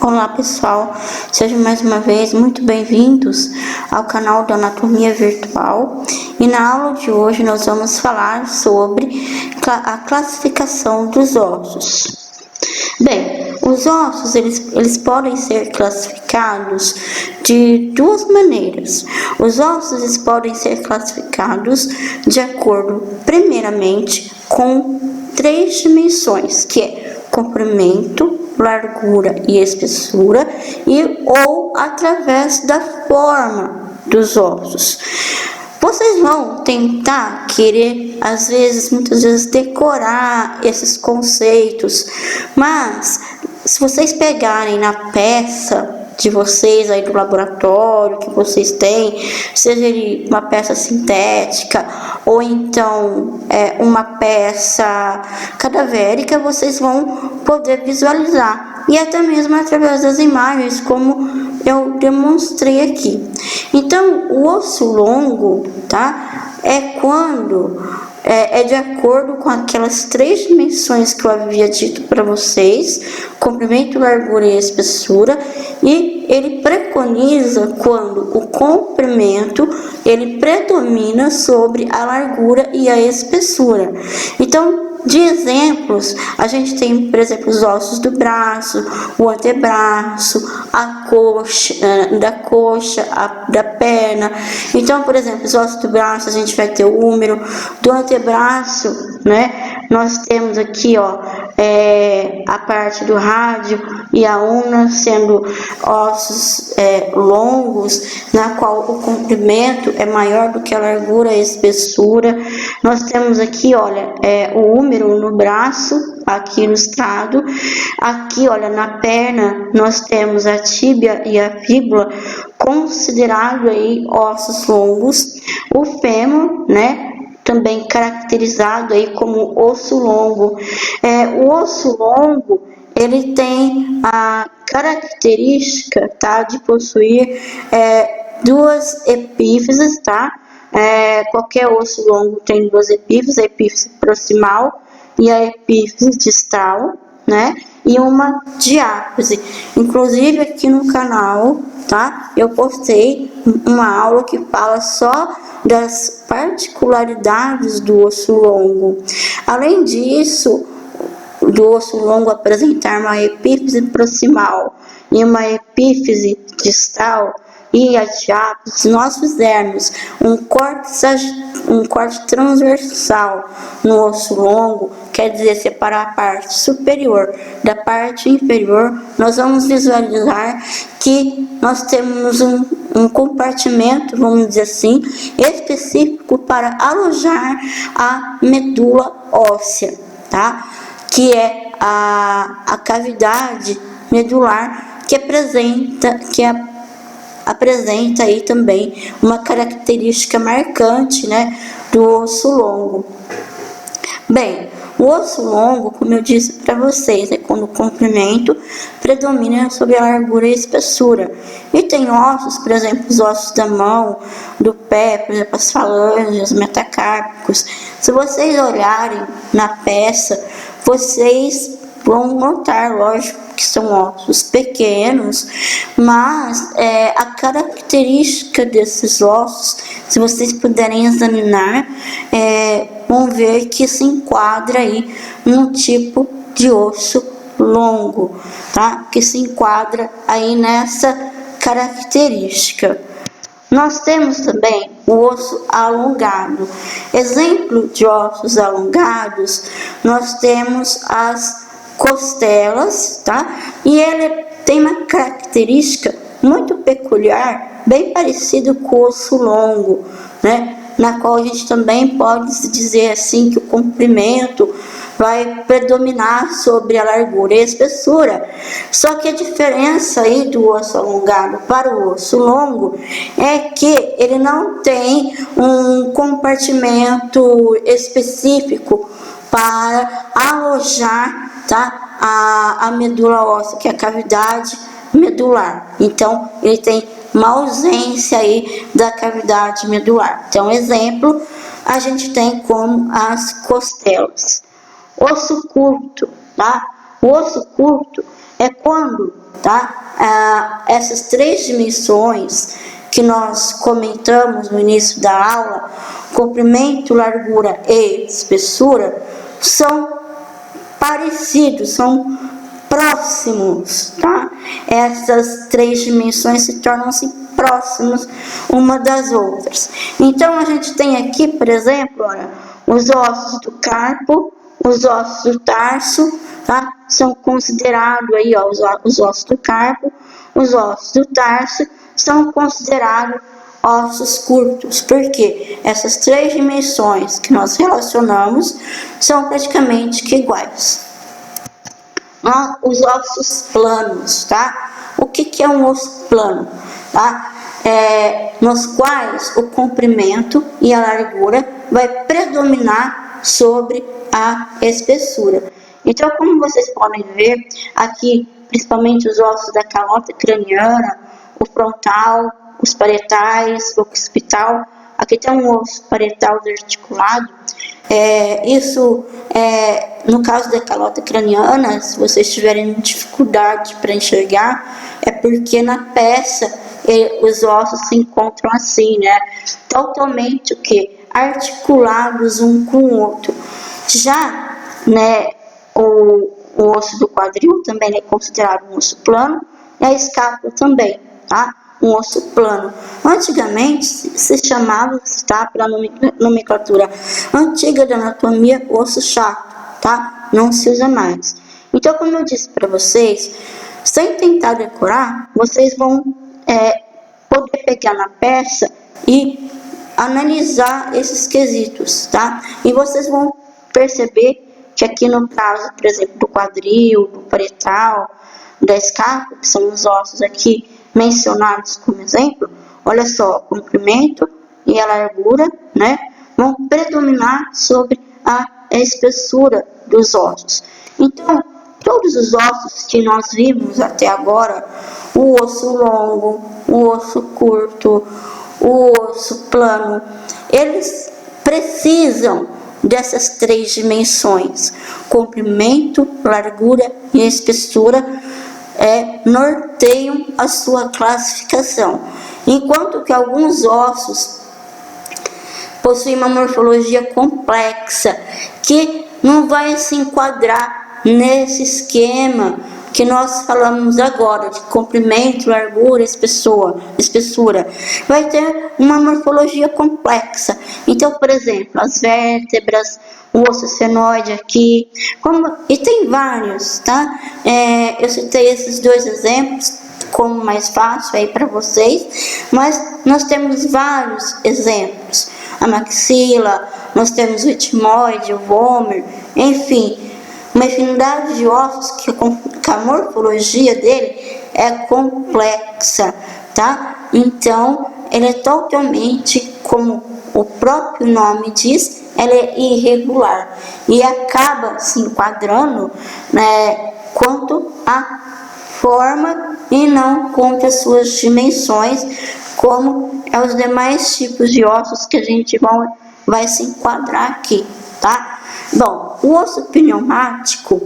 Olá pessoal, sejam mais uma vez muito bem-vindos ao canal da Anatomia Virtual, e na aula de hoje nós vamos falar sobre a classificação dos ossos. Bem, os ossos eles podem ser classificados de duas maneiras. Os ossos eles podem ser classificados de acordo, primeiramente, com três dimensões, que é comprimento, largura e espessura, ou através da forma dos ossos. Vocês vão tentar querer, muitas vezes, decorar esses conceitos, mas se vocês pegarem na peça de vocês aí do laboratório que vocês têm, seja ele uma peça sintética ou então uma peça cadavérica, vocês vão poder visualizar, e até mesmo através das imagens, como eu demonstrei aqui. Então, o osso longo, tá? É quando é de acordo com aquelas três dimensões que eu havia dito para vocês: comprimento, largura e espessura, e ele preconiza quando o comprimento ele predomina sobre a largura e a espessura. Então, de exemplos, a gente tem, por exemplo, os ossos do braço, o antebraço, a coxa, da perna. Então, por exemplo, os ossos do braço, a gente vai ter o húmero. Do antebraço, né, nós temos aqui, ó, a parte do rádio e a ulna, sendo ossos longos, na qual o comprimento é maior do que a largura e a espessura. Nós temos aqui, olha, o húmero no braço, aqui ilustrado. Aqui, olha, na perna, nós temos a tíbia e a fíbula, considerado aí ossos longos. O fêmur, né, também caracterizado aí como osso longo. O osso longo, ele tem a característica, tá, de possuir duas epífises, tá? Qualquer osso longo tem duas epífises, a epífise proximal e a epífise distal, né? E uma diáfise. Inclusive aqui no canal, tá? Eu postei uma aula que fala só das particularidades do osso longo. Além disso, do osso longo apresentar uma epífise proximal e uma epífise distal e a diáfise, se nós fizermos um corte transversal no osso longo, quer dizer, separar a parte superior da parte inferior, nós vamos visualizar que nós temos um compartimento, vamos dizer assim, específico para alojar a medula óssea, tá? Que é a cavidade medular que apresenta aí também uma característica marcante, né, do osso longo. Bem, o osso longo, como eu disse para vocês, é quando o comprimento predomina sobre a largura e a espessura. E tem ossos, por exemplo, os ossos da mão, do pé, por exemplo, as falanges, metacárpicos. Se vocês olharem na peça, vocês vão notar, lógico, que são ossos pequenos, mas a característica desses ossos, se vocês puderem examinar, vão ver que se enquadra aí num tipo de osso longo, tá? Que se enquadra aí nessa característica. Nós temos também o osso alongado. Exemplo de ossos alongados, nós temos as costelas, tá? E ele tem uma característica muito peculiar, bem parecido com o osso longo, né? Na qual a gente também pode dizer assim que o comprimento vai predominar sobre a largura e a espessura. Só que a diferença aí do osso alongado para o osso longo é que ele não tem um compartimento específico para alojar, tá, a medula óssea, que é a cavidade medular. Então, ele tem uma ausência aí da cavidade medular. Então, exemplo, a gente tem como as costelas. Osso curto, tá? O osso curto é é quando, tá, essas 3 dimensões que nós comentamos no início da aula, comprimento, largura e espessura, são parecidos, são próximos, tá? Essas 3 dimensões se tornam-se próximas uma das outras. Então a gente tem aqui, por exemplo, olha, os ossos do carpo, os ossos do tarso, tá? São considerados aí, ó, os ossos do carpo, os ossos do tarso são considerados ossos curtos, porque essas 3 dimensões que nós relacionamos são praticamente que iguais. Os ossos planos, tá? O que é um osso plano? Tá? Nos quais o comprimento e a largura vai predominar sobre a espessura. Então, como vocês podem ver, aqui, principalmente os ossos da calota craniana, o frontal, os parietais, o occipital, aqui tem um osso parietal desarticulado. No caso da calota craniana, se vocês tiverem dificuldade para enxergar, é porque na peça os ossos se encontram assim, né? Totalmente articulados um com o outro. Já, né, o osso do quadril também é considerado um osso plano, e a escápula também, tá? Um osso plano. Antigamente se chamava, tá, pela nomenclatura antiga da anatomia, osso chato, tá? Não se usa mais. Então, como eu disse para vocês, sem tentar decorar, vocês vão poder pegar na peça e analisar esses quesitos, tá? E vocês vão perceber que aqui no caso, por exemplo, do quadril, do parietal, da escápula, que são os ossos aqui mencionados como exemplo, olha só, o comprimento e a largura, né, vão predominar sobre a espessura dos ossos. Então, todos os ossos que nós vimos até agora, o osso longo, o osso curto, o osso plano, eles precisam dessas 3 dimensões, comprimento, largura e espessura, norteiam a sua classificação, enquanto que alguns ossos possuem uma morfologia complexa que não vai se enquadrar nesse esquema que nós falamos agora, de comprimento, largura, espessura, vai ter uma morfologia complexa. Então, por exemplo, as vértebras, o osso esfenoide aqui, e tem vários, tá? Eu citei esses 2 exemplos como mais fácil aí para vocês, mas nós temos vários exemplos. A maxila, nós temos o etimoide, o vômer, enfim, uma infinidade de ossos que a morfologia dele é complexa, tá? Então, ele é totalmente, como o próprio nome diz, ela é irregular e acaba se enquadrando, né, quanto à forma e não quanto às suas dimensões, como é os demais tipos de ossos que a gente vai se enquadrar aqui, tá? Bom, o osso pneumático,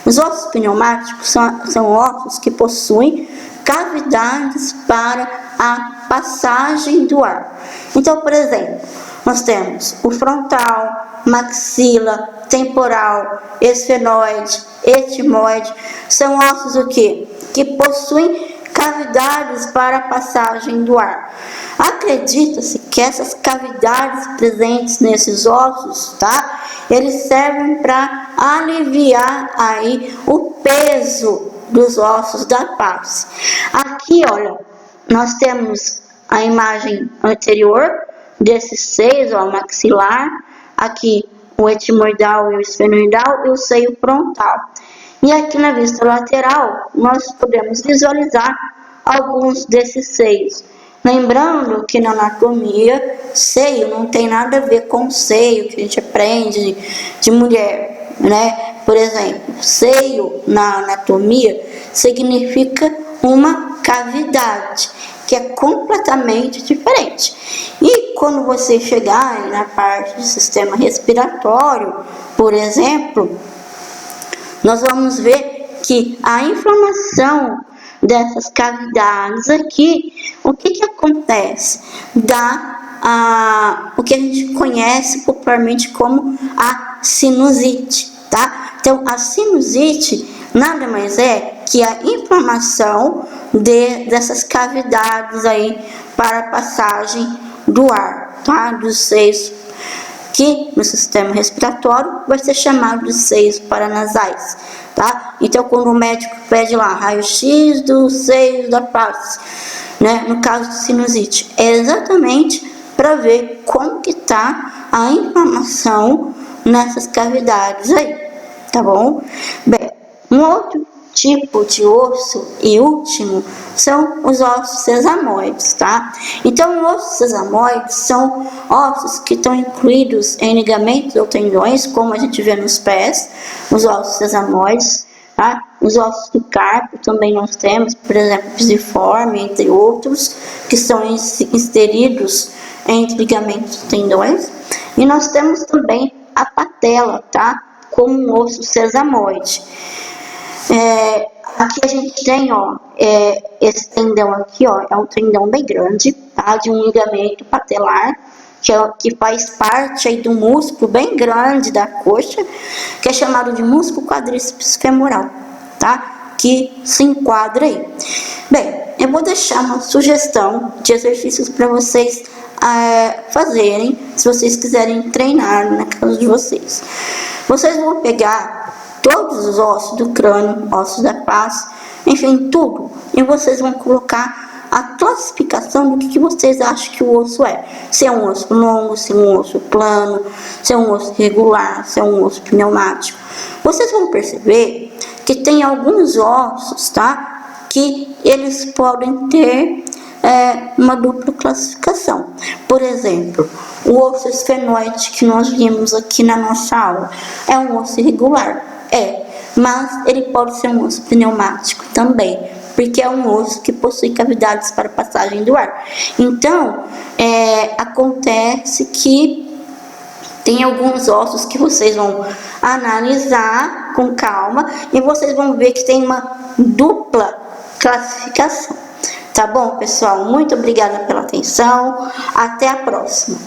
os ossos pneumáticos são ossos que possuem cavidades para a passagem do ar. Então, por exemplo, nós temos o frontal, maxila, temporal, esfenoide, etimoide, são ossos o quê? Que possuem cavidades para a passagem do ar. Acredita-se que essas cavidades presentes nesses ossos, tá? Eles servem para aliviar aí o peso dos ossos da face. Aqui, olha, nós temos a imagem anterior desses 6, ó, maxilar, aqui o etimoidal e o esfenoidal e o seio frontal. E aqui na vista lateral, nós podemos visualizar alguns desses seios. Lembrando que na anatomia, seio não tem nada a ver com seio que a gente aprende de mulher, né? Por exemplo, seio na anatomia significa uma cavidade, que é completamente diferente. E quando você chegar na parte do sistema respiratório, por exemplo, nós vamos ver que a inflamação dessas cavidades aqui, o que acontece? Dá o que a gente conhece popularmente como a sinusite, tá? Então, a sinusite nada mais é que a inflamação dessas cavidades aí para a passagem do ar, tá? Dos seios, que no sistema respiratório vai ser chamado de seios paranasais, tá? Então, quando o médico pede lá raio-x dos seios da face, né? No caso de sinusite, é exatamente para ver como que tá a inflamação nessas cavidades aí, tá bom? Bem, um outro tipo de osso e último são os ossos sesamoides, tá? Então, ossos sesamoides são ossos que estão incluídos em ligamentos ou tendões, como a gente vê nos pés, os ossos sesamoides, tá? Os ossos do carpo também nós temos, por exemplo, pisiforme, entre outros, que são inseridos entre ligamentos e tendões. E nós temos também a patela, tá? Como um osso sesamoide. Aqui a gente tem, ó, esse tendão aqui, ó, é um tendão bem grande, tá? De um ligamento patelar, que faz parte aí do músculo bem grande da coxa, que é chamado de músculo quadríceps femoral, tá? Que se enquadra aí. Bem, eu vou deixar uma sugestão de exercícios para vocês fazerem, se vocês quiserem treinar na casa de vocês. Vocês vão pegar todos os ossos do crânio, ossos da face, enfim, tudo. E vocês vão colocar a classificação do que vocês acham que o osso é. Se é um osso longo, se é um osso plano, se é um osso regular, se é um osso pneumático. Vocês vão perceber que tem alguns ossos, tá? Que eles podem ter uma dupla classificação. Por exemplo, o osso esfenoide que nós vimos aqui na nossa aula é um osso irregular. Mas ele pode ser um osso pneumático também, porque é um osso que possui cavidades para passagem do ar. Então, acontece que tem alguns ossos que vocês vão analisar com calma e vocês vão ver que tem uma dupla classificação. Tá bom, pessoal? Muito obrigada pela atenção. Até a próxima.